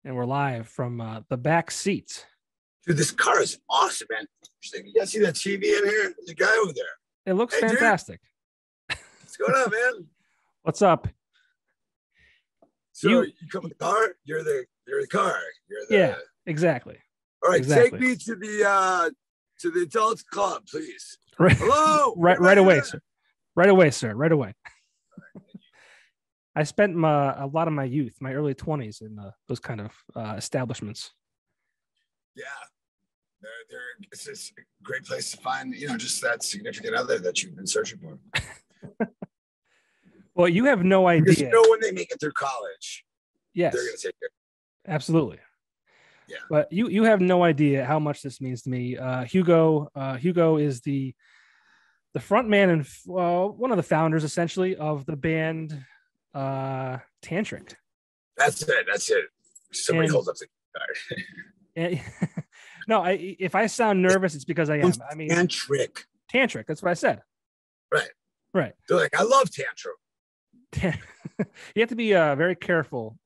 and we're live from the back seats. Dude, this car is awesome, man. You guys see that TV in here? There's a guy over there. It looks fantastic. Dude. What's going on, man? What's up? So you come with the car? You're the car. Yeah, exactly. All right, exactly. Take me to the adults club, please. Right. Hello. right away, sir. Right away, sir. Right away. I spent a lot of my youth, my early 20s, in those kind of establishments. Yeah, it's just a great place to find, just that significant other that you've been searching for. Well, you have no idea. Because when they make it through college, yes, they're going to take it. Absolutely. Yeah. But you have no idea how much this means to me. Hugo is the front man and one of the founders, essentially, of the band Tantric. That's it. Somebody hold up the card. And, no, if I sound nervous, it's because I am. I mean, Tantric. That's what I said. Right. They're like, I love Tantrum. You have to be very careful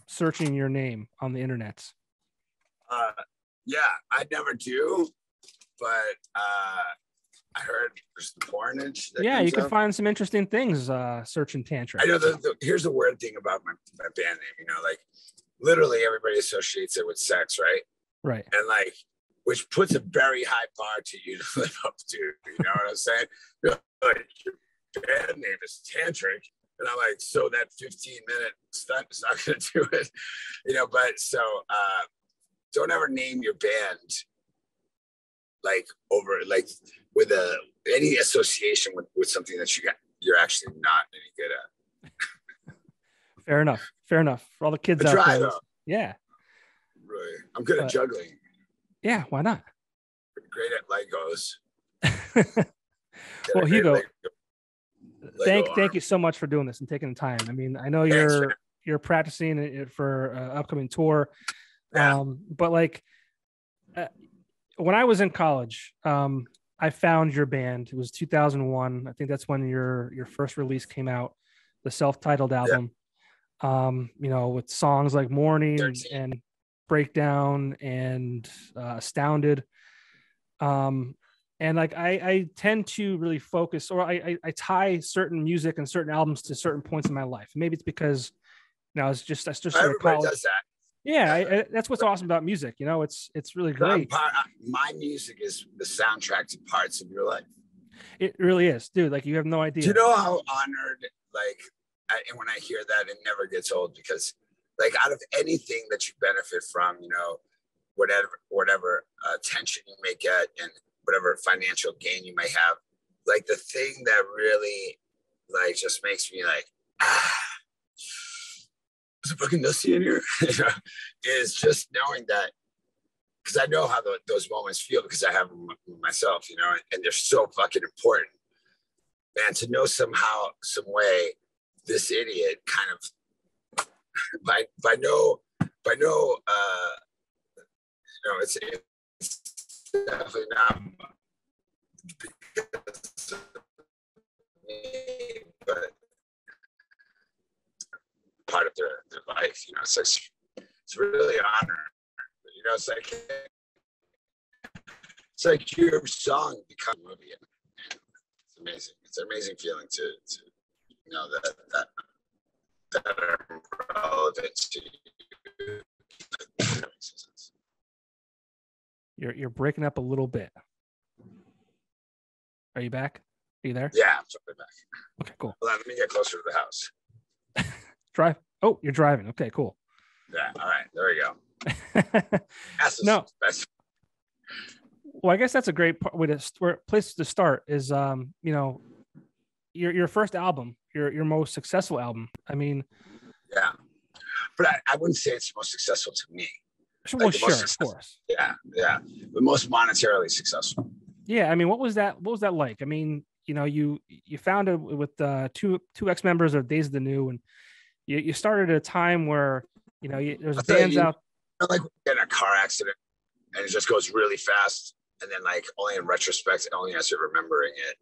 searching your name on the internet. Yeah, I never do, but I heard there's the pornage. Yeah, you can find some interesting things searching Tantric. I know. Here's the weird thing about my band name. Like literally everybody associates it with sex, right? Right. And like, which puts a very high bar to you to live up to. You know what I'm saying? Like, your band name is Tantric. And I'm like, so that 15-minute stunt is not going to do it, but so don't ever name your band with any association with something that you're actually not any good at. Fair enough. For all the kids out there. Though. Yeah. Really. I'm good at juggling. Yeah, why not? Great at Legos. Well, Hugo, thank you so much for doing this and taking the time. I mean, I know you're practicing it for upcoming tour. Yeah. But like when I was in college, I found your band. It was 2001. I think that's when your first release came out, the self-titled album. Yeah. With songs like Morning 13. and Breakdown and Astounded. And like I tend to really focus, or I tie certain music and certain albums to certain points in my life. Maybe it's because that's just everybody does that. Yeah, that's what's awesome about music. It's really great. My music is the soundtrack to parts of your life. It really is, dude. Like, you have no idea. Do you know how honored, and when I hear that, it never gets old, because out of anything that you benefit from, whatever attention you may get and whatever financial gain you may have, the thing that really just makes me is it fucking dusty in here? Is just knowing that, because I know how those moments feel, because I have them myself, and they're so fucking important. Man, to know somehow, some way, this idiot kind of by no it's definitely not because of me, but part of their life. It's really an honor. It's like your song becomes a movie, and it's amazing. It's an amazing feeling to know that are relevant to you. You're breaking up a little bit. Are you back? Are you there? Yeah, I'm totally back. Okay, cool. Hold on, let me get closer to the house. Drive. Oh, you're driving. Okay, cool. Yeah. All right. There we go. Well, I guess that's a great place to start. Is your first album, your most successful album. I mean, yeah, but I wouldn't say it's the most successful to me. Well, sure, of course. Yeah, the most monetarily successful. Yeah, I mean, what was that like? I mean, you founded with two ex-members of Days of the New, and you started at a time where there's bands out. Like in a car accident, and it just goes really fast, and then only in retrospect, only as you're remembering it,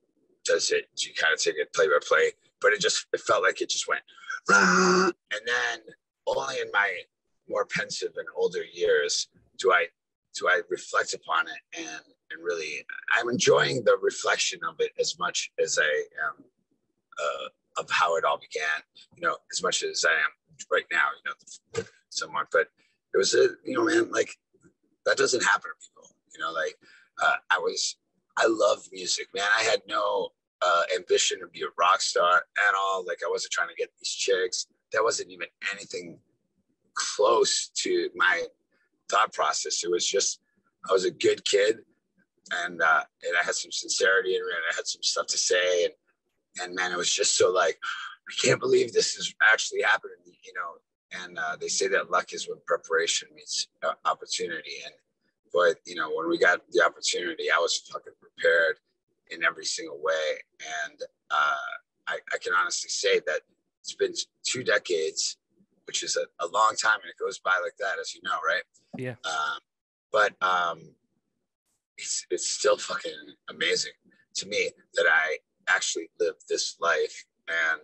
does it. You kind of take it play by play, but it felt like it just went, and then only in my more pensive in older years do I reflect upon it, and really I'm enjoying the reflection of it as much as I am of how it all began, you know, as much as I am right now, you know, somewhat. But it was a, you know, man, like that doesn't happen to people, you know, like I love music, man. I had no ambition to be a rock star at all. Like I wasn't trying to get these chicks. That wasn't even anything close to my thought process. It was just, I was a good kid, and I had some sincerity in it, and I had some stuff to say, and man, it was just so like, I can't believe this is actually happening, you know. And they say that luck is when preparation meets opportunity. And boy, you know, when we got the opportunity, I was fucking prepared in every single way. And I can honestly say that it's been 2 decades, which is a long time, and it goes by like that, as you know, right? Yeah. But it's still fucking amazing to me that I actually lived this life, and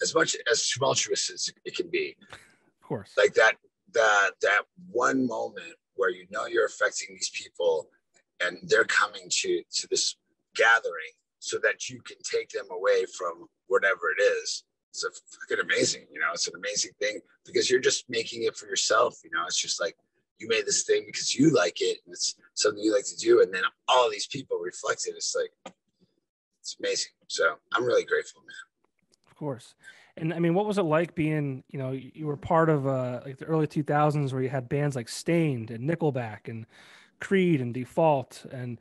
as much as tumultuous as it can be, of course, like that one moment where you know you're affecting these people, and they're coming to this gathering so that you can take them away from whatever it is. It's a fucking amazing, you know, it's an amazing thing, because you're just making it for yourself, you know. It's just like you made this thing because you like it, and it's something you like to do, and then all these people reflect it. It's like, it's amazing. So I'm really grateful, man. Of course. And I mean, what was it like being, you know, you were part of like the early 2000s where you had bands like Stained and Nickelback and Creed and Default and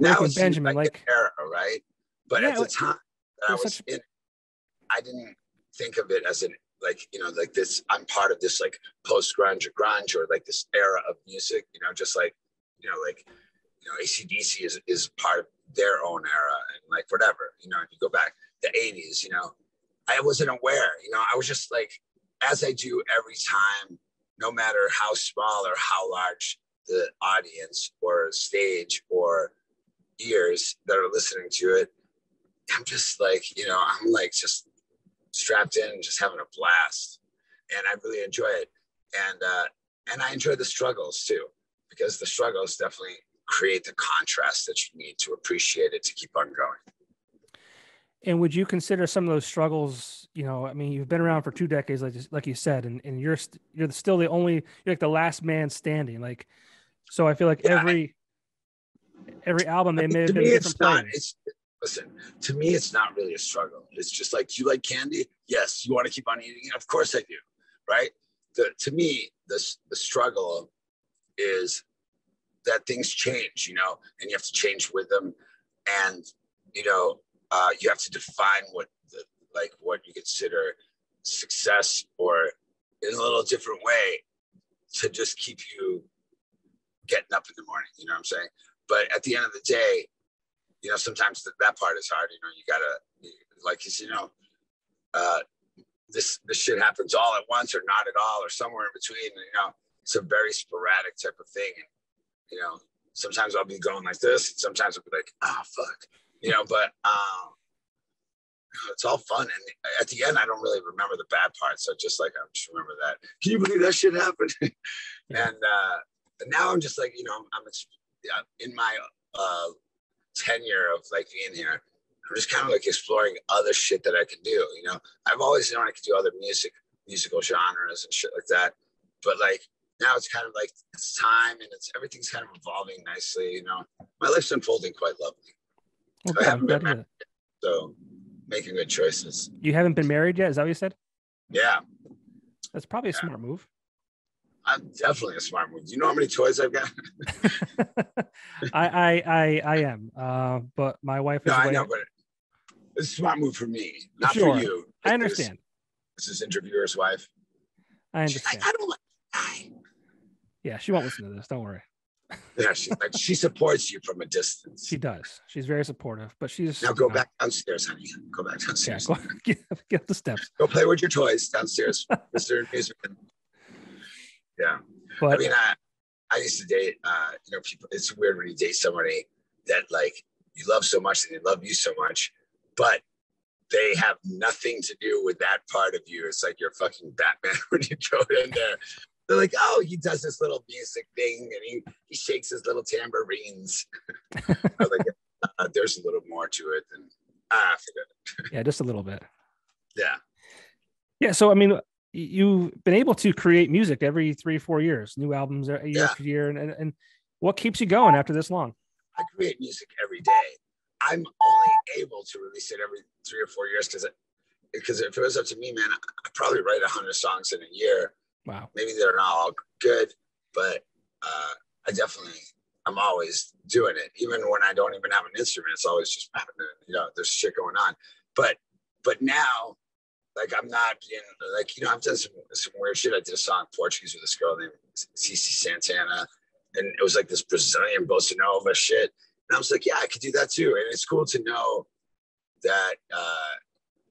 Breaking Benjamin, like an era, right? But yeah, at the time that I was a... in, I didn't think of it as an, like, you know, like this, I'm part of this like post grunge or like this era of music, you know, just like, you know, like, you know, AC/DC is part of their own era, and like whatever, you know, you go back the 80s, you know, I wasn't aware, you know, I was just like, as I do every time, no matter how small or how large the audience or stage or ears that are listening to it, I'm just like, you know, I'm like just strapped in and just having a blast, and I really enjoy it. And I enjoy the struggles too, because the struggles definitely create the contrast that you need to appreciate it, to keep on going. And would you consider some of those struggles, you know, I mean, you've been around for 2 decades, like you said, and you're still you're like the last man standing. Like, so I feel like every album they may have been different players. Listen, to me, it's not really a struggle. It's just like, do you like candy? Yes. You want to keep on eating it? Of course I do. Right. To me, the struggle is that things change, you know, and you have to change with them. And, you know, you have to define what you consider success, or in a little different way, to just keep you getting up in the morning. You know what I'm saying? But at the end of the day, you know, sometimes that part is hard. You know, you gotta, like, you know, this shit happens all at once, or not at all, or somewhere in between. You know, it's a very sporadic type of thing. And, you know, sometimes I'll be going like this, and sometimes I'll be like, oh fuck, you know. But it's all fun, and at the end, I don't really remember the bad parts. I just remember that. Can you believe that shit happened? Yeah. And now I'm just like, you know, I'm in my tenure of like being here, I'm just kind of like exploring other shit that I can do. You know, I've always known I could do other musical genres and shit like that, but like now it's kind of like it's time, and everything's kind of evolving nicely. You know, my life's unfolding quite lovely. Okay, I haven't been married, so making good choices. You haven't been married yet? Is that what you said? Yeah, that's probably a smart move. I'm definitely a smart move. Do you know how many toys I've got? I am. But my wife is. No, I know, but it's a smart move for me, not sure. For you. I understand. This is interviewer's wife. I understand. I don't like. Yeah, she won't listen to this. Don't worry. Yeah, she supports you from a distance. She does. She's very supportive, but she's now go back downstairs, honey. Go back downstairs. Yeah, get up the steps. Go play with your toys downstairs, Mr. Musicman. Yeah, but I mean, I used to date, you know, people. It's weird when you date somebody that like you love so much and they love you so much, but they have nothing to do with that part of you. It's like you're fucking Batman when you go in there. they're like, oh, he does this little music thing and he shakes his little tambourines. I was like, there's a little more to it than forget it. Yeah, just a little bit. Yeah. Yeah. So I mean, you've been able to create music every 3 or 4 years, new albums year after year, and what keeps you going after this long? I create music every day. I'm only able to release it every 3 or 4 years because if it was up to me, man, I'd probably write 100 songs in a year. Wow. Maybe they're not all good, but I'm always doing it. Even when I don't even have an instrument, it's always just happening. You know, there's shit going on. But now, like, I'm not being like, you know, I've done some weird shit. I did a song in Portuguese with this girl named Cici Santana, and it was like this Brazilian bossa nova shit. And I was like, yeah, I could do that too. And it's cool to know that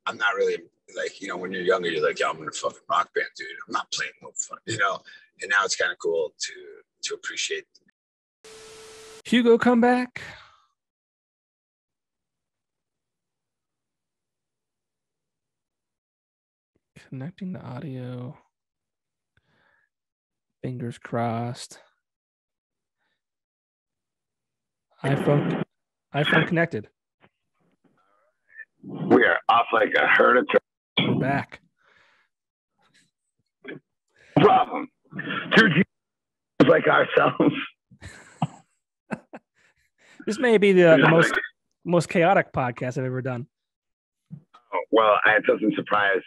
I'm not really like, you know, when you're younger, you're like, yeah, I'm in a fucking rock band, dude. I'm not playing no fun, you know. And now it's kind of cool to appreciate. Hugo, come back. Connecting the audio. Fingers crossed. iPhone connected. We are off like a herd of turkeys. We're back. Problem. 2 G's like ourselves. This may be the most chaotic podcast I've ever done. Well, it doesn't surprise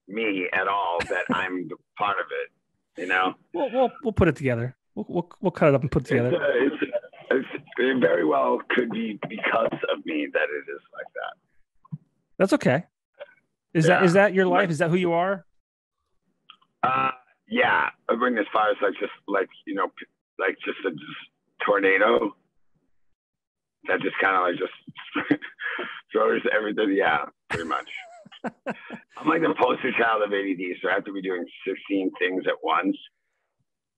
me at all that I'm the part of it. You know. We'll put it together. We'll cut it up and put it together. It very well could be because of me that it is like that. That's okay. Is that your life? Is that who you are? Yeah. I bring as far as you know, just a tornado that just kind of like just throws everything. Yeah, pretty much. I'm like the poster child of ADD, so I have to be doing 16 things at once,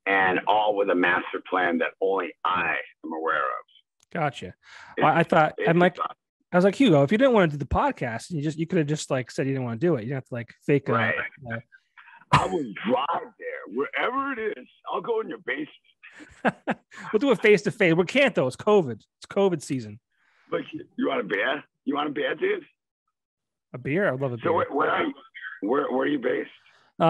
and all with a master plan that only I am aware of. Gotcha. Well, I was like, Hugo, if you didn't want to do the podcast, you could have just like said you didn't want to do it. You don't have to like fake it. Right. I will drive there, wherever it is. I'll go in your basement. We'll do it face to face. We can't though. It's COVID. It's COVID season. Like, you want a beer? You want a beer, dude? A beer? I would love a beer. So where are you? Where are you based?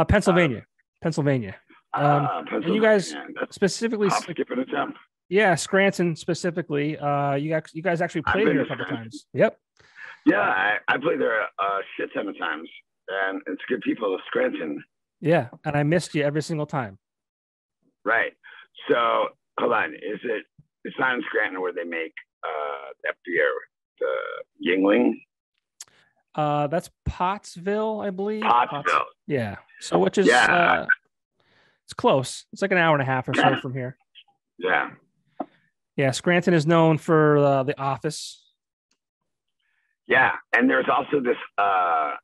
Pennsylvania. Pennsylvania. Pennsylvania. And you guys specifically skipping a jump. Yeah, Scranton specifically. You guys actually played here a couple times. Yep. Yeah, I played there a shit ton of times, and it's good people of Scranton. Yeah, and I missed you every single time. Right. So hold on, it's not in Scranton where they make that beer, the Yingling? That's Pottsville, I believe. Pottsville. Yeah. So which is it's close. It's like an hour and a half or so from here. Yeah. Yeah, Scranton is known for The Office. Yeah, and there's also this. I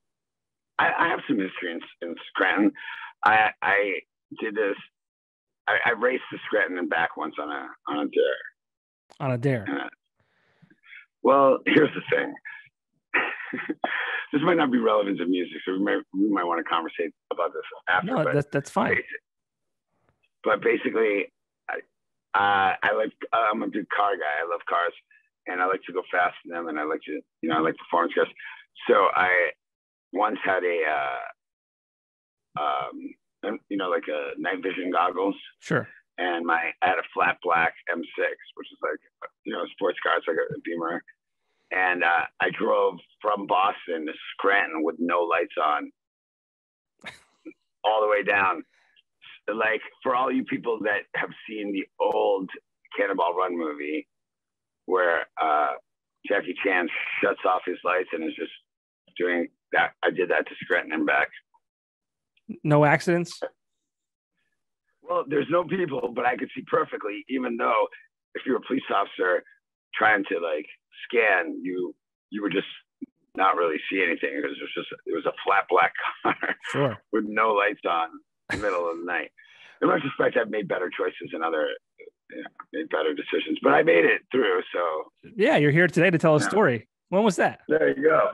have some history in Scranton. I did this. I raced to Scranton and back once on a dare. On a dare. Well, here's the thing. This might not be relevant to music, so we might want to conversate about this after. No, that's fine. But basically, I'm a big car guy. I love cars, and I like to go fast in them, and I like performance cars. So I once had like a night vision goggles. Sure. And I had a flat black M6, which is like, a sports car. It's like a Beamer. And I drove from Boston to Scranton with no lights on all the way down. Like, for all you people that have seen the old Cannonball Run movie where Jackie Chan shuts off his lights and is just doing that, I did that to Scranton and back. No accidents? Well, there's no people, but I could see perfectly, even though if you're a police officer trying to like scan, you would just not really see anything. It was a flat black car. Sure. With no lights on in the middle of the night. In retrospect, I've made better choices and made better decisions, but I made it through. So yeah, you're here today to tell a story. When was that? There you go.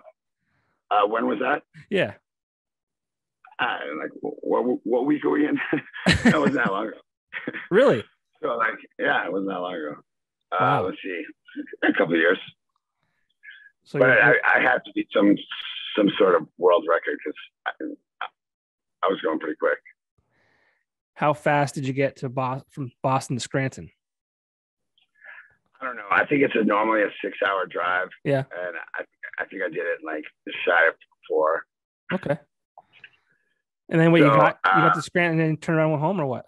When was that? Yeah. Like, what week are we in? That wasn't that long ago. Really? So like, yeah, it wasn't that long ago. Wow. Let's see, a couple of years. So but I had to beat some sort of world record because I was going pretty quick. How fast did you get to from Boston to Scranton? I don't know. I think it's normally a 6-hour drive. Yeah. And I think I did it in like shy of 4. Okay. And then you got to Scranton and then turn around and went home, or what?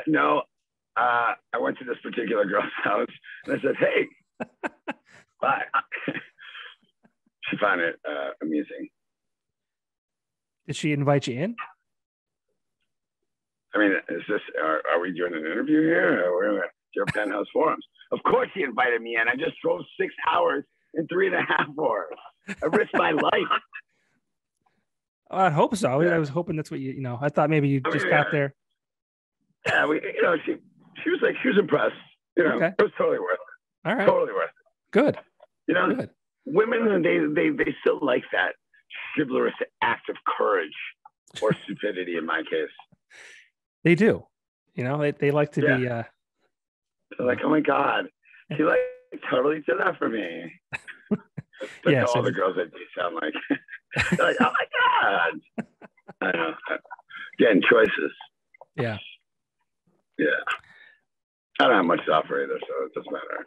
No. I went to this particular girl's house and I said, "Hey, bye." She found it amusing. Did she invite you in? I mean, are we doing an interview here? Or we're at your penthouse forums? Of course she invited me in. I just drove 6 hours in 3.5 hours. I risked my life. Oh, I hope so. Yeah. I was hoping that's what I thought maybe you just got there. Yeah, she was like, she was impressed. Okay. It was totally worth it. All right. Totally worth it. Good. Good. Women, they still like that chivalrous act of courage or stupidity in my case. They do. They like to be. They're like, "Oh my God, she like totally did that for me." That's all the girls that do sound like. They're like, "Oh my God." I know. Again, choices. Yeah. Yeah. I don't have much to offer either, so it doesn't matter.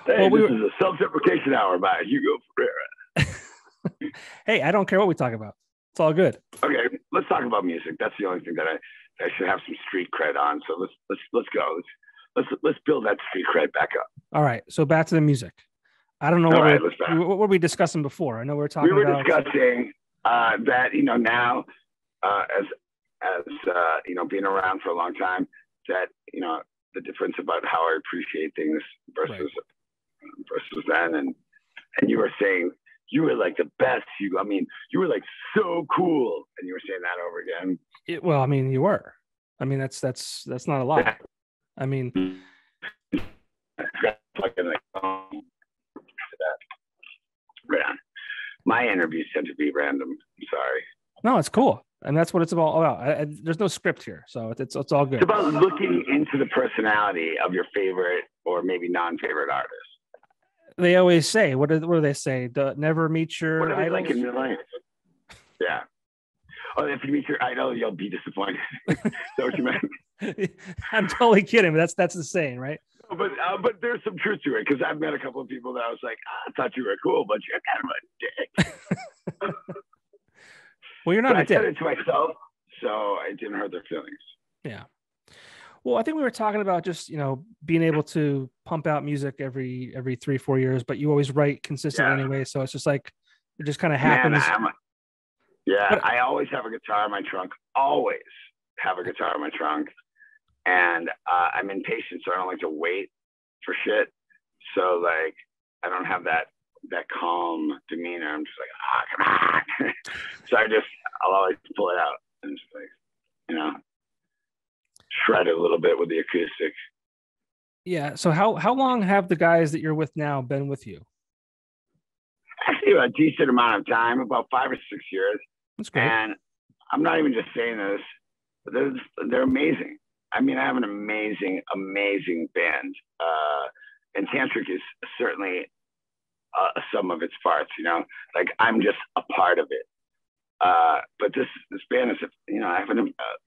Hey, this is a self-deprecation hour by Hugo Ferreira. Hey, I don't care what we talk about. It's all good. Okay, let's talk about music. That's the only thing that I should have some street cred on. So let's go. Let's build that street cred back up. All right. So back to the music. I don't know what were we discussing before. I know we were talking about. We were discussing that now as being around for a long time, that the difference about how I appreciate things versus then, and you were saying you were like the best, Hugo. I mean, you were like so cool, and you were saying that over again. Well, I mean, you were. I mean, that's not a lie. Yeah. I mean, right on. My interviews tend to be random. I'm sorry. No, it's cool, and that's what it's all about. There's no script here, so it's all good. It's about looking into the personality of your favorite or maybe non-favorite artist. They always say, what do they say? Never meet your what are they idols? Like in real life? Yeah. Oh, if you meet your idol, you'll be disappointed. Is that what you meant? I'm totally kidding, but that's the saying, right? But there's some truth to it, because I've met a couple of people that I was like, I thought you were cool, but you're kind of a dick. Well, you're not a dick. I said it to myself, so it didn't hurt their feelings. Yeah. Well, I think we were talking about just, being able to pump out music every 3-4 years, but you always write consistently anyway. So it's just like, it just kind of happens. Man, I always have a guitar in my trunk. Always have a guitar in my trunk. And I'm impatient, so I don't like to wait for shit. So like, I don't have that calm demeanor. I'm just like, come on. So I'll always pull it out and just like, shred it a little bit with the acoustic. Yeah. So how long have the guys that you're with now been with you? Actually, a decent amount of time, about 5 or 6 years. That's great. And I'm not even just saying this, but they're amazing. I mean, I have an amazing, amazing band. And Tantric is certainly a sum of its parts, like I'm just a part of it. But this band is, I have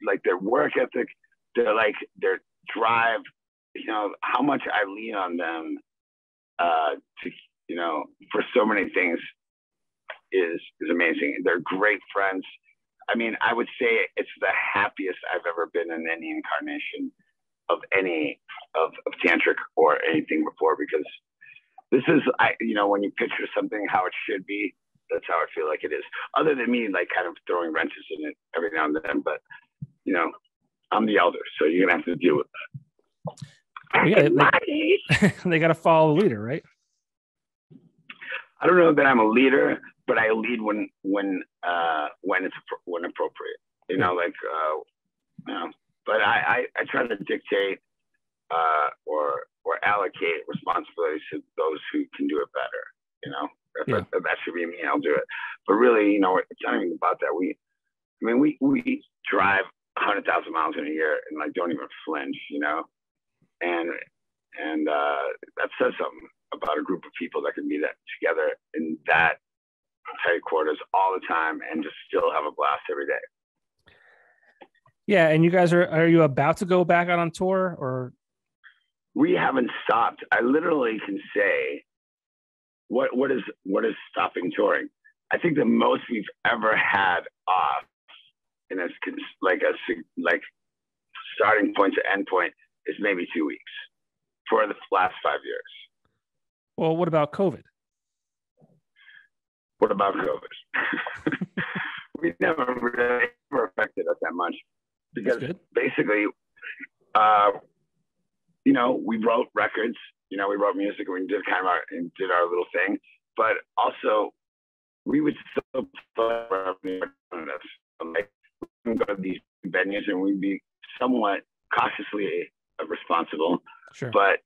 like their work ethic, their drive, how much I lean on them to, for so many things is amazing. They're great friends. I mean, I would say it's the happiest I've ever been in any incarnation of any of Tantric or anything before, because this is, when you picture something how it should be, that's how I feel like it is. Other than me, like kind of throwing wrenches in it every now and then, but I'm the elder, so you're gonna have to deal with that. They got to follow the leader, right? I don't know that I'm a leader, but I lead when appropriate. But I try to dictate or allocate responsibilities to those who can do it better. If that should be me, I'll do it. But really, you know, it's not even about that. We drive 100,000 miles in a year and like don't even flinch, you know, and that says something about a group of people that can be that together in that tight quarters all the time and just still have a blast every day. Yeah, and you guys are you about to go back out on tour, or? We haven't stopped. I literally can say, what is stopping touring? I think the most we've ever had off, and it's like starting point to end point, is maybe 2 weeks for the last 5 years. Well, what about COVID? What about COVID? We never really affected us that much because basically, you know, we wrote records, you know, we wrote music and we did did our little thing, but also we would still play like we would go to these venues and we'd be somewhat cautiously responsible. Sure. But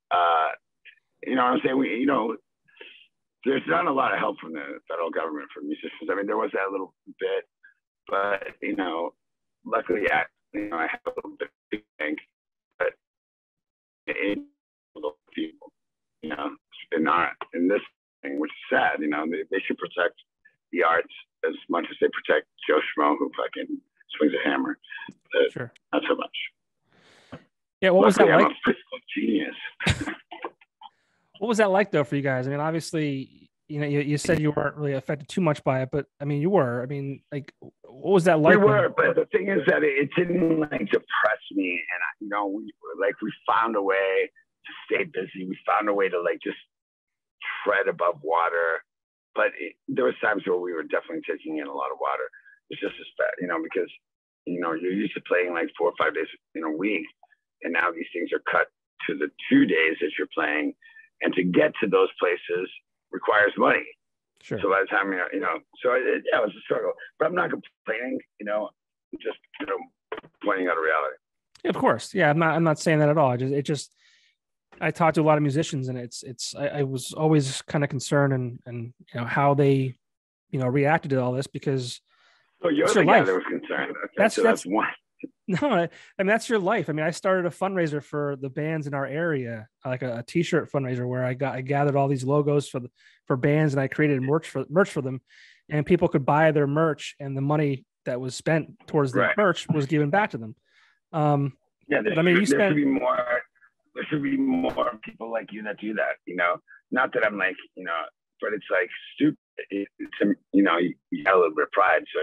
you know what I'm saying? We, you know, there's not a lot of help from the federal government for musicians. I mean, there was that little bit, but you know, luckily, I have a little bit of bank, but it's little people, you know, in this thing, which is sad. You know, they should protect the arts as much as they protect Joe Schmo who fucking swings a hammer. Sure. Not so much. Yeah, what was that like? I'm a fiscal genius. What was that like though for you guys? I mean, obviously, you know, you said you weren't really affected too much by it, but I mean, you were. I mean, like, what was that like? We were, but the thing is that it didn't like depress me, and you know, we found a way to stay busy. We found a way to like just tread above water, but there was times where we were definitely taking in a lot of water. It's just as bad, you know, because you know you're used to playing like 4 or 5 days in a week, and now these things are cut to the 2 days that you're playing. And to get to those places requires money. Sure. So by the time, you know, so it was a struggle. But I'm not complaining, you know, just, you know, pointing out a reality. Yeah, of course. Yeah, I'm not saying that at all. I talked to a lot of musicians, and I was always kind of concerned and you know how they, you know, reacted to all this because. So you're the guy that was concerned. Okay, that's one. No, I mean, that's your life. I mean, I started a fundraiser for the bands in our area, like a t-shirt fundraiser where I gathered all these logos for bands and I created merch for them, and people could buy their merch and the money that was spent towards the merch was given back to them. There should be more people like you that do that, you know, not that I'm like, you know, but it's like stupid. It's, you know, you got a little bit of pride. So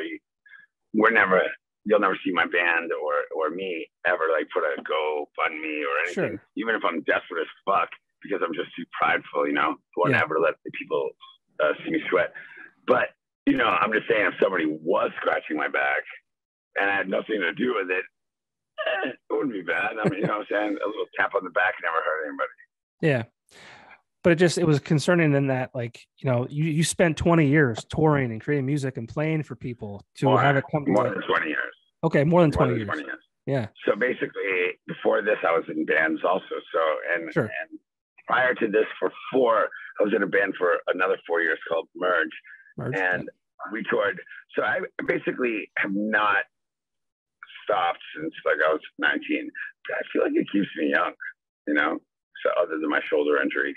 you'll never see my band or me ever like put a GoFundMe or anything, sure. Even if I'm desperate as fuck because I'm just too prideful, you know, won't ever let the people see me sweat. But, you know, I'm just saying if somebody was scratching my back and I had nothing to do with it, it wouldn't be bad. I mean, you know what I'm saying? A little tap on the back never hurt anybody. Yeah. But it was concerning in that, like, you know, you spent 20 years touring and creating music and playing for people to have it come to more than 20 years. Okay, more than 20 years. Yeah. So basically, before this, I was in bands also. So and prior to this, I was in a band for another 4 years called Merge, and we toured. So I basically have not stopped since like I was 19. But I feel like it keeps me young, you know. So other than my shoulder injury.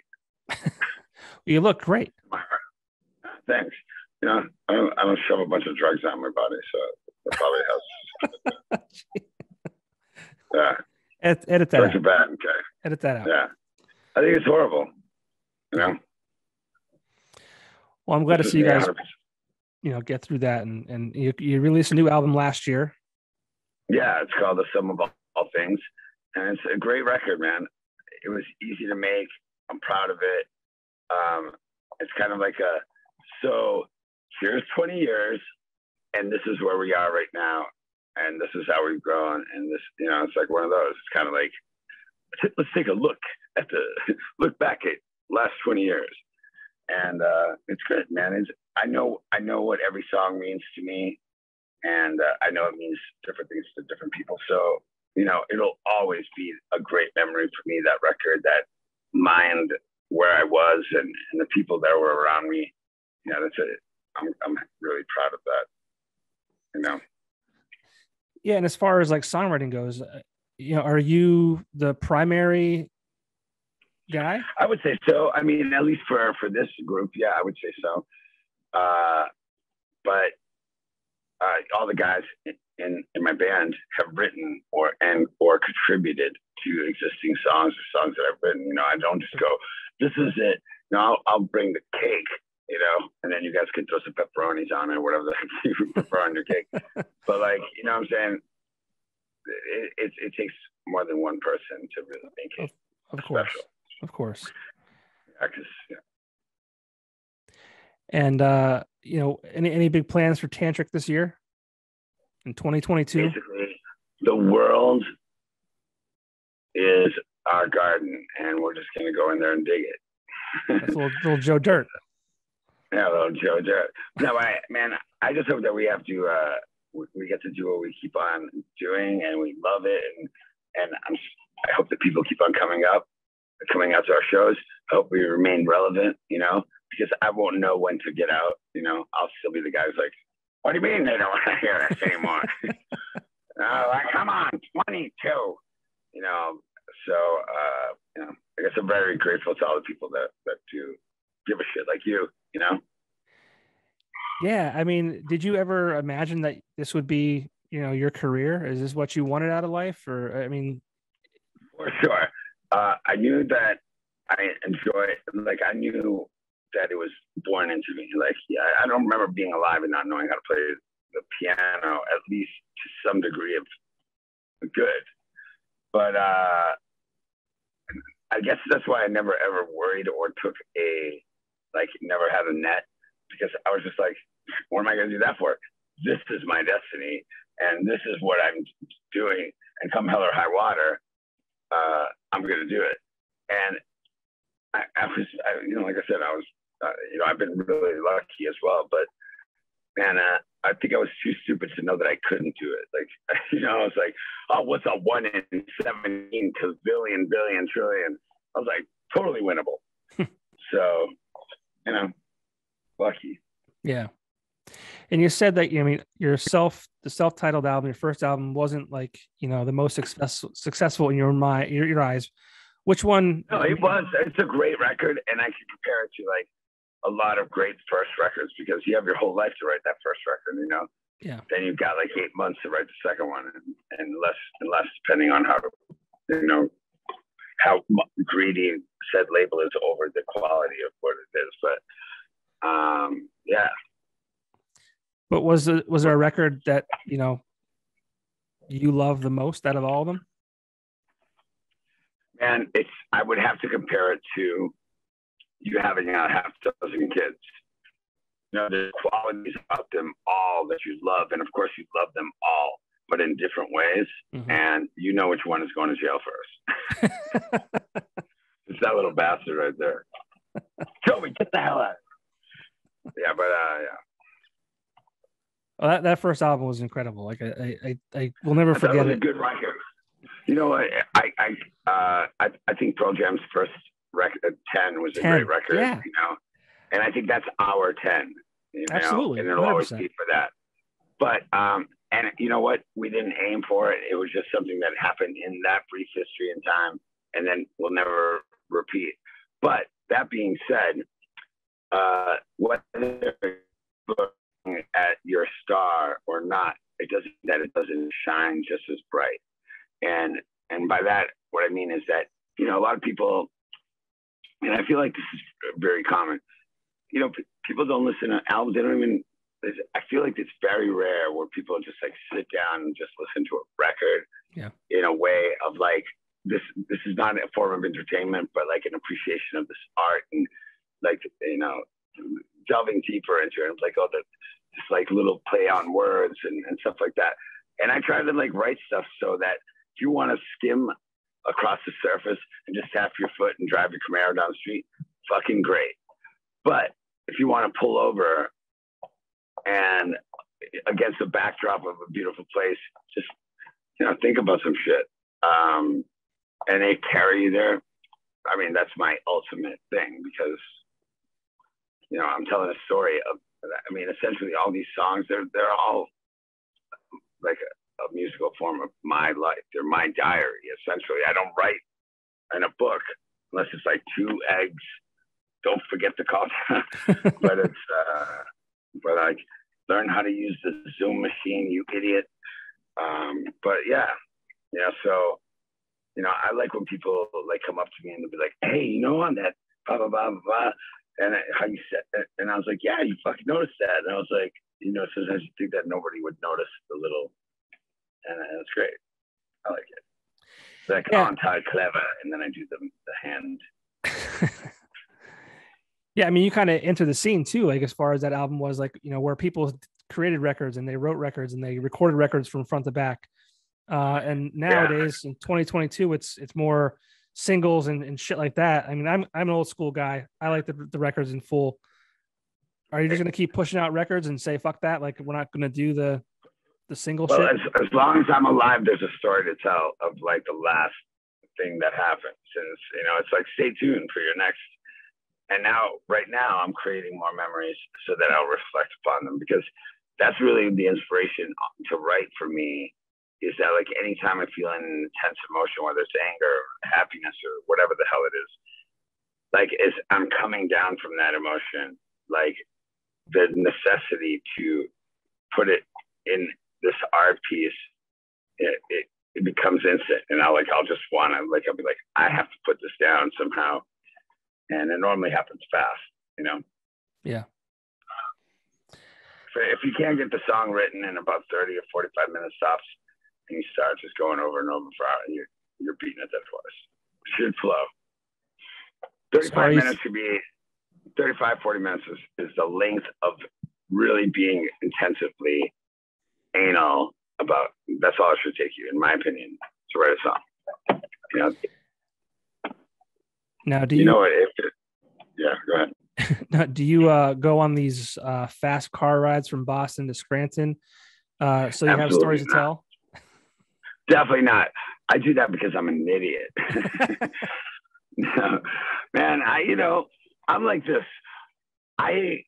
You look great. Thanks. You know, I don't shove a bunch of drugs on my body, so that probably helps. Yeah. Edit that drugs out. Are bad, okay. Edit that out. Yeah. I think it's horrible. You know? Well, I'm glad to see you guys, 100%. You know, get through that. And you released a new album last year. Yeah, it's called The Sum of All Things. And it's a great record, man. It was easy to make. I'm proud of it. It's kind of like so here's 20 years and this is where we are right now. And this is how we've grown. And this, you know, it's like one of those. It's kind of like, let's take a look back at last 20 years. And it's good, man. I know what every song means to me. And I know it means different things to different people. So, you know, it'll always be a great memory for me, that record, that mind where I was and the people that were around me. yeah, that's it. I'm really proud of that. You know. Yeah, and as far as like songwriting goes, are you the primary guy? I would say so. I mean, at least for this group, yeah, I would say so. But all the guys in my band have written or contributed to existing songs or songs that I've written. You know, I don't just go, this is it. You know, I'll bring the cake, you know, and then you guys can throw some pepperonis on it or whatever you prefer on your cake. But like, you know what I'm saying? It takes more than one person to really make it special. Of course. Yeah, 'cause, yeah. And any big plans for Tantric this year in 2022? Basically, the world is our garden, and we're just gonna go in there and dig it. That's a little Joe Dirt. Yeah, little Joe Dirt. No, I just hope that we have to we get to do what we keep on doing, and we love it, and I hope that people keep on coming out to our shows. I hope we remain relevant, you know, because I won't know when to get out. You know, I'll still be the guy who's like, what do you mean they don't want to hear us anymore? Like, come on, 22. You know, so you know, I guess I'm very grateful to all the people that do give a shit like you know. Yeah, I mean, did you ever imagine that this would be, your career? Is this what you wanted out of life? Or, I mean, for sure. I knew that I I knew that it was born into me. Like, yeah, I don't remember being alive and not knowing how to play the piano, at least to some degree of good. But I guess that's why I never ever worried or took never had a net, because I was just like, what am I going to do that for? This is my destiny, and this is what I'm doing. And come hell or high water, I'm going to do it. And I was, like I said, I was, I've been really lucky as well. But man, I think I was too stupid to know that I couldn't do it. Like, I was like, oh, what's a 1 in 17 billion trillion? I was like, totally winnable. So, lucky. Yeah. And you said that, the self-titled album, your first album, wasn't like, the most successful in your mind, your eyes. Which one? No, it was. It's a great record, and I can compare it to like a lot of great first records, because you have your whole life to write that first record, Yeah. Then you've got like 8 months to write the second one, and less depending on how greedy said label is over the quality of what it is. But yeah. But was there a record that you love the most out of all of them? Man, I would have to compare it to you having a half dozen kids. There's qualities about them all that you love, and of course you love them all, but in different ways. Mm-hmm. And you know which one is going to jail first. It's that little bastard right there. Toby, get the hell out. Yeah, but yeah. Well, that first album was incredible. Like I will never forget it. A good record. You know what? I think Pearl Jam's first record, 10, was a great record. Yeah. And I think that's our 10. Absolutely, and it'll 100%. Always be for that. But and you know what? We didn't aim for it. It was just something that happened in that brief history and time, and then we'll never repeat. But that being said, whether looking at your star or not, it doesn't shine just as bright. And by that, what I mean is that, a lot of people, and I feel like this is very common, people don't listen to albums. They don't even, I feel like it's very rare where people just like sit down and just listen to a record in a way of like, this is not a form of entertainment, but like an appreciation of this art, and like, delving deeper into it. It's like, this like little play on words and stuff like that. And I try to like write stuff so that if you want to skim across the surface and just tap your foot and drive your Camaro down the street, fucking great. But if you want to pull over and against the backdrop of a beautiful place, just, think about some shit. And they carry you there. I mean, that's my ultimate thing, because, I'm telling a story of, I mean, essentially all these songs, they're all like a musical form of my life. They're my diary, essentially. I don't write in a book unless it's like 2 eggs. Don't forget the call. But it's, but like, learn how to use the Zoom machine, you idiot. But yeah, so, I like when people like come up to me and they'll be like, hey, on that blah, blah, blah, blah, and how you said it. And I was like, yeah, you fucking noticed that. And I was like, sometimes you think that nobody would notice the little, and it's great. I like it. It's like, aren't I clever? And then I do the hand. Yeah, I mean, you kind of enter the scene too, like as far as that album was, like, where people created records and they wrote records and they recorded records from front to back. And nowadays in 2022, it's more singles and shit like that. I mean, I'm an old school guy. I like the records in full. Are you just going to keep pushing out records and say, fuck that? Like, we're not going to do the single shit? As long as I'm alive, there's a story to tell of like the last thing that happened. Since, it's like, stay tuned for your next. And right now I'm creating more memories so that I'll reflect upon them, because that's really the inspiration to write for me, is that like anytime I feel an intense emotion, whether it's anger, or happiness, or whatever the hell it is, like I'm coming down from that emotion, like the necessity to put it in this art piece, it becomes instant. And I'll just want to, I'll be like, I have to put this down somehow. And it normally happens fast, Yeah. If you can't get the song written in about 30 or 45 minutes tops, and you start just going over and over for hours, you're beating a dead horse. It should flow. 35 minutes should be 35, 40 minutes is the length of really being intensively anal about. That's all it should take you, in my opinion, to write a song. Now, do you know what? Yeah, go ahead. Now, do you go on these fast car rides from Boston to Scranton so you have stories to tell? Definitely not. I do that because I'm an idiot. No, man, I'm like this. I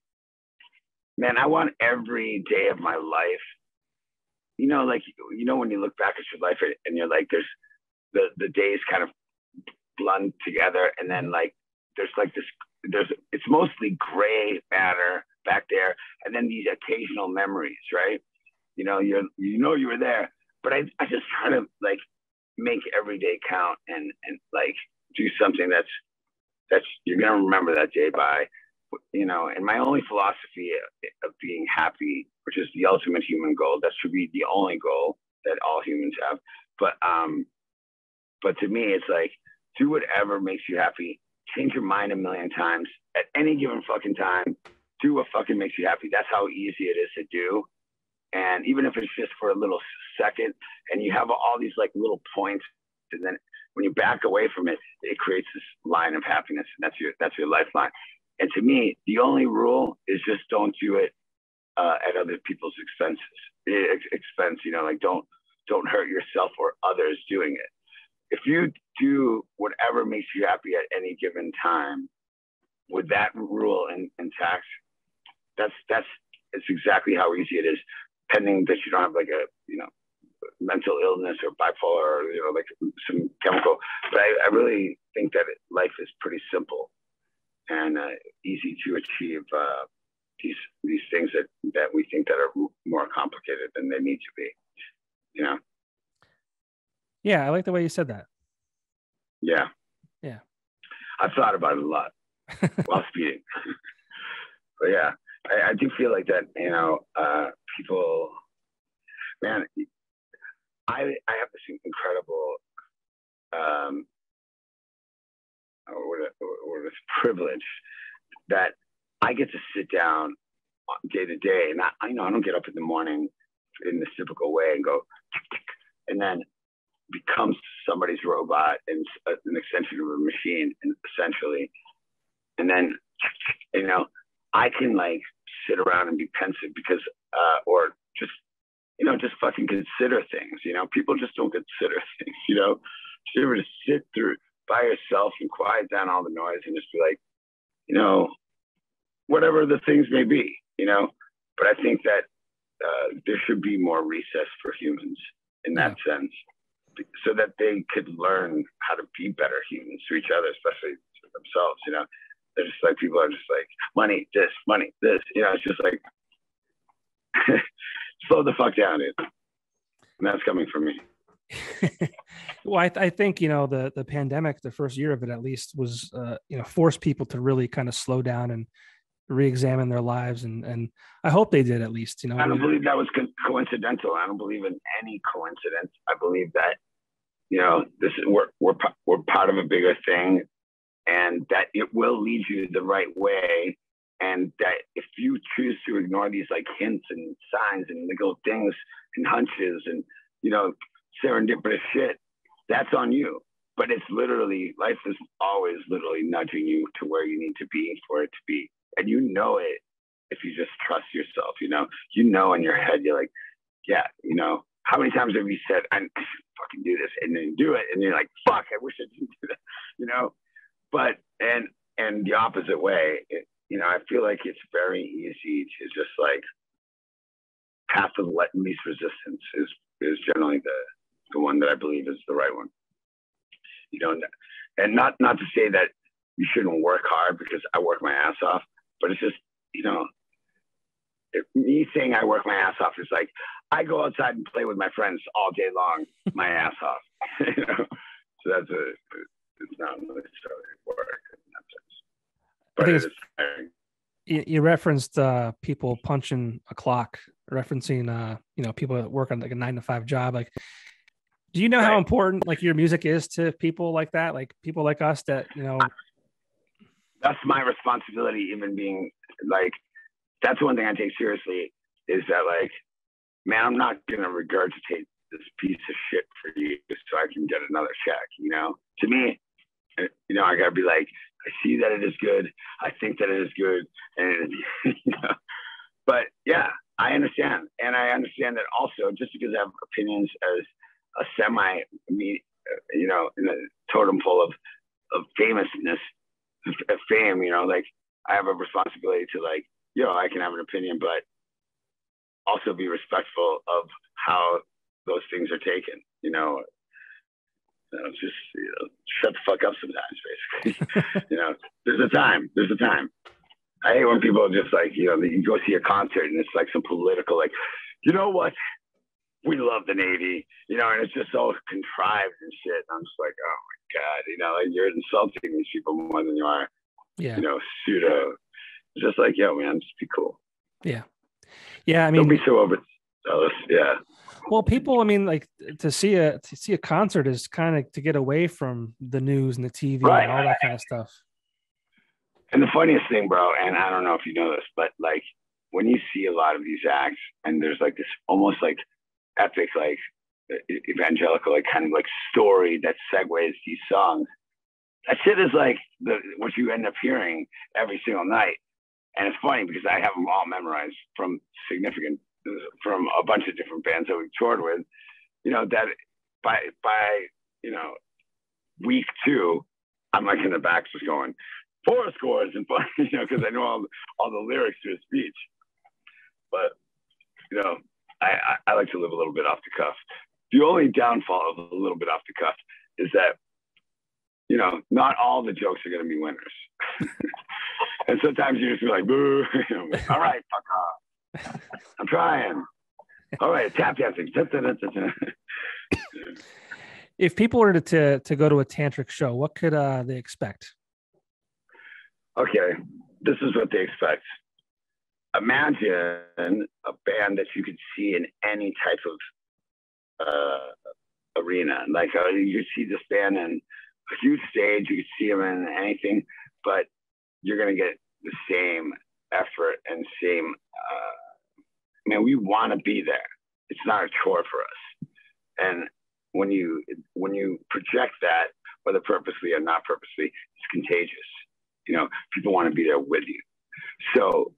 want every day of my life, when you look back at your life and you're like, there's the days kind of blend together, and then it's mostly gray matter back there, and then these occasional memories, right? You were there, but I just try to make every day count and do something that's you're gonna remember that day by, and my only philosophy of being happy, which is the ultimate human goal, that should be the only goal that all humans have, but to me it's like, do whatever makes you happy. Change your mind a million times at any given fucking time. Do what fucking makes you happy. That's how easy it is to do. And even if it's just for a little second, and you have all these little points, and then when you back away from it, it creates this line of happiness, and that's your lifeline. And to me, the only rule is just don't do it at other people's expense. Don't hurt yourself or others doing it. If you do whatever makes you happy at any given time, with that rule intact, it's exactly how easy it is, pending that you don't have a mental illness or bipolar or some chemical. But I really think that life is pretty simple and easy to achieve these things that we think that are more complicated than they need to be. Yeah, I like the way you said that. Yeah. I've thought about it a lot while speeding. But yeah, I do feel like that, people, man, I have this incredible or this privilege that I get to sit down day to day, and I don't get up in the morning in this typical way and go tick, tick, and then becomes somebody's robot and an extension of a machine, and essentially, and then I can sit around and be pensive because or just fucking consider things. People just don't consider things. Just ever to sit through by yourself and quiet down all the noise and just be like, whatever the things may be, you know. But I think that there should be more recess for humans in that sense, so that they could learn how to be better humans to each other, especially to themselves, you know. They're just like, people are just like, money, this, you know. It's just like, slow the fuck down, dude. And that's coming from me. Well, I think, you know, the pandemic, the first year of it at least, was you know, forced people to really kind of slow down and re-examine their lives, and I hope they did, at least, you know. I don't believe that was coincidental. I don't believe in any coincidence. I believe that, you know, this is we're part of a bigger thing, and that it will lead you the right way, and that if you choose to ignore these like hints and signs and little things and hunches and, you know, serendipitous shit, that's on you. But it's literally, life is always literally nudging you to where you need to be for it to be. And you know it if you just trust yourself, you know, in your head, you're like, yeah, you know, how many times have you said, I should fucking do this, and then you do it, and you're like, fuck, I wish I didn't do that, you know. But, and the opposite way, you know, I feel like it's very easy to just like, path of least resistance is generally the one that I believe is the right one. You know, and not to say that you shouldn't work hard, because I work my ass off, but it's just, you know, me saying I work my ass off is like, I go outside and play with my friends all day long, my ass off, you know. So it's not necessarily work in that sense. But it is tiring. You referenced people punching a clock, referencing you know, people that work on like a 9-to-5 job. Like, do you know how important like your music is to people like that, like people like us that, you know? That's my responsibility, even being like, that's one thing I take seriously, is that like, man, I'm not gonna regurgitate this piece of shit for you so I can get another check, you know. To me, you know, I gotta be like, I see that it is good, I think that it is good, and you know. But yeah, I understand, and I understand that also, just because I have opinions as a you know, in a totem pole of famousness, of fame, you know, like, I have a responsibility to like, you know, I can have an opinion, but also be respectful of how those things are taken, you know. Just, you know, shut the fuck up sometimes, basically. You know, there's a time. I hate when people are just like, you know, you go see a concert and it's like some political, like, you know what? We love the Navy, you know, and it's just so contrived and shit. And I'm just like, oh my God, you know, like, you're insulting these people more than you are, you know, pseudo. It's just like, yo, man, just be cool. Yeah. Yeah. I mean, don't be so overzealous. Yeah. Well, people, I mean, like, to see a concert is kind of to get away from the news and the TV and all that kind of stuff. And the funniest thing, bro, and I don't know if you know this, but like, when you see a lot of these acts and there's like this almost like epic, like evangelical, like kind of like story that segues these songs, that shit is like what you end up hearing every single night. And it's funny because I have them all memorized from a bunch of different bands that we've toured with, you know, that by you know, week 2, I'm like in the back just going, 4 scores, and you know, because I know all the lyrics to his speech. But, you know, I like to live a little bit off the cuff. The only downfall of a little bit off the cuff is that, you know, not all the jokes are going to be winners. And sometimes you just be like, boo, all right, fuck off. I'm trying. All right, tap dancing. If people were to go to a tantric show, what could they expect? Okay, this is what they expect. Imagine a band that you could see in any type of arena. Like, you could see this band in a huge stage, you could see them in anything, but you're going to get the same effort and same, man, we want to be there. It's not a chore for us. And when you project that, whether purposely or not purposely, it's contagious. You know, people want to be there with you. So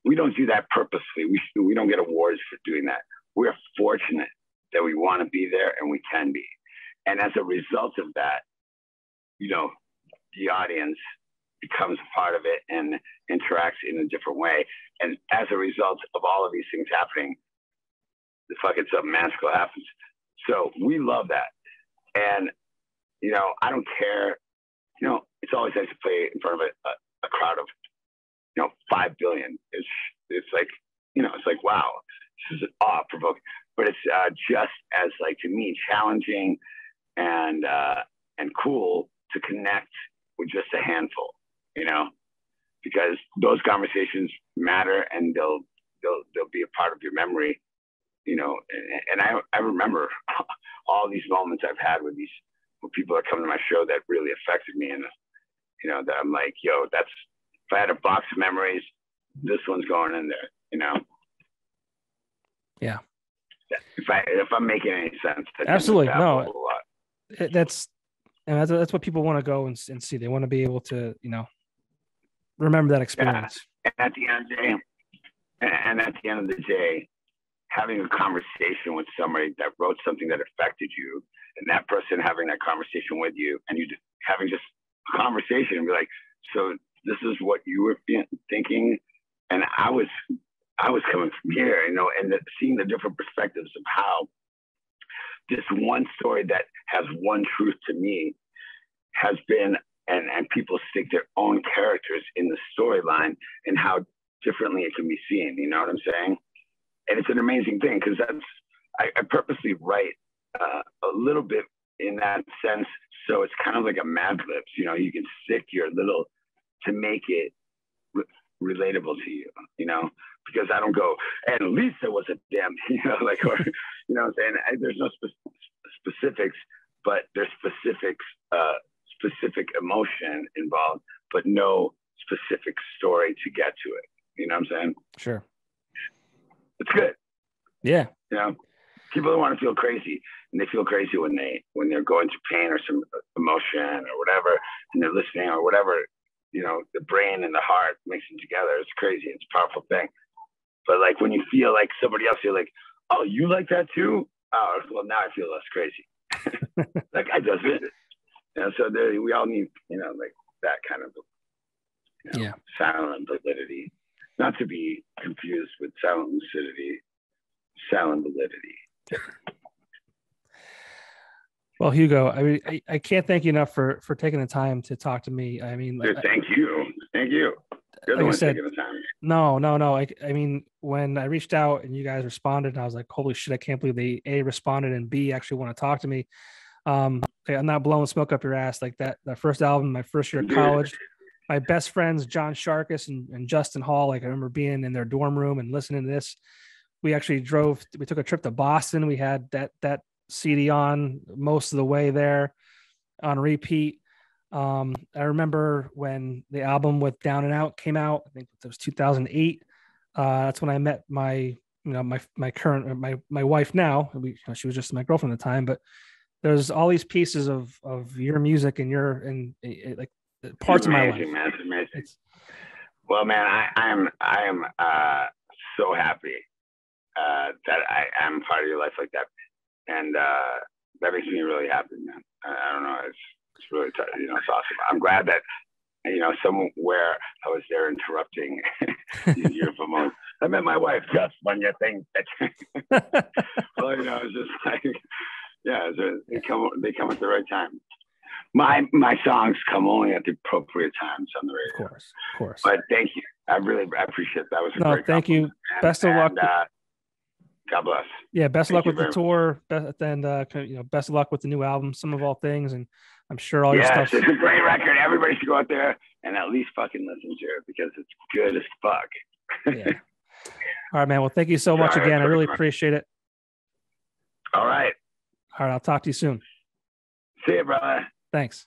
we don't do that purposely. We don't get awards for doing that. We're fortunate that we want to be there and we can be. And as a result of that, you know, the audience becomes a part of it and interacts in a different way. And as a result of all of these things happening, the fucking something magical happens. So we love that. And, you know, I don't care. You know, it's always nice to play in front of a crowd of, you know, 5 billion. It's like, you know, it's like, wow, this is awe-provoking. But it's just as, like, to me, challenging and cool to connect with just a handful, you know, because those conversations matter and they'll be a part of your memory, you know. And I remember all these moments I've had with people that come to my show that really affected me, and you know, that I'm like, yo, that's, if I had a box of memories, this one's going in there, you know. Yeah. If I'm making any sense. Absolutely. No, that's what people want to go and see. They want to be able to, you know, remember that experience. Yeah. And at the end of the day, having a conversation with somebody that wrote something that affected you, and that person having that conversation with you, and you having just a conversation and be like, so this is what you were thinking, and I was coming from here, you know, and seeing the different perspectives of how this one story that has one truth to me has been, and people stick their own characters in the storyline and how differently it can be seen. You know what I'm saying? And it's an amazing thing, because I purposely write a little bit in that sense. So it's kind of like a Mad Libs, you know, you can stick your little to make it relatable to you, you know, because I don't go, and Lisa was a damn, you know, like, or, you know what I'm saying? There's no specifics, but there's specific emotion involved, but no specific story to get to it. You know what I'm saying? Sure. It's good. Yeah. You know, people don't want to feel crazy, and they feel crazy when they're going through pain or some emotion or whatever, and they're listening or whatever. You know, the brain and the heart mixing together. It's crazy. It's a powerful thing. But like when you feel like somebody else, you're like, oh, you like that too? Oh, well, now I feel less crazy. That guy does it. You know, so we all need, you know, like that kind of, you know, silent validity, not to be confused with silent lucidity, silent validity. Well, Hugo, I mean, I can't thank you enough for taking the time to talk to me. I mean, dude, thank you. You're the one taking the time. No. I mean, when I reached out and you guys responded, I was like, holy shit, I can't believe they A, responded, and B, actually want to talk to me. I'm not blowing smoke up your ass. Like that first album, my first year of college, my best friends, John Sharkus and Justin Hall, like I remember being in their dorm room and listening to this. We actually we took a trip to Boston. We had that CD on most of the way there on repeat. I remember when the album with Down and Out came out, I think it was 2008. That's when I met my current, my wife now. She was just my girlfriend at the time, but there's all these pieces of your music and like parts of my life. Man, it's amazing. Well, man, I am so happy that I am part of your life like that. And that makes me really happy, man. I don't know. It's really, you know, it's awesome. I'm glad that, you know, somewhere I was there interrupting your promotion. I met my wife just when you think that. Well, you know, it's just like, yeah, they come at the right time. My songs come only at the appropriate times on the radio. Of course. But thank you. I appreciate that. Was a great thank you. Best of luck. God bless. Yeah, best of luck with the tour. And you know, best of luck with the new album, Some of All Things, and I'm sure all your stuff. It's a great record. Everybody should go out there and at least fucking listen to it because it's good as fuck. Yeah. All right, man. Well, thank you so much again. I really appreciate it. All right. All right, I'll talk to you soon. See you, brother. Thanks.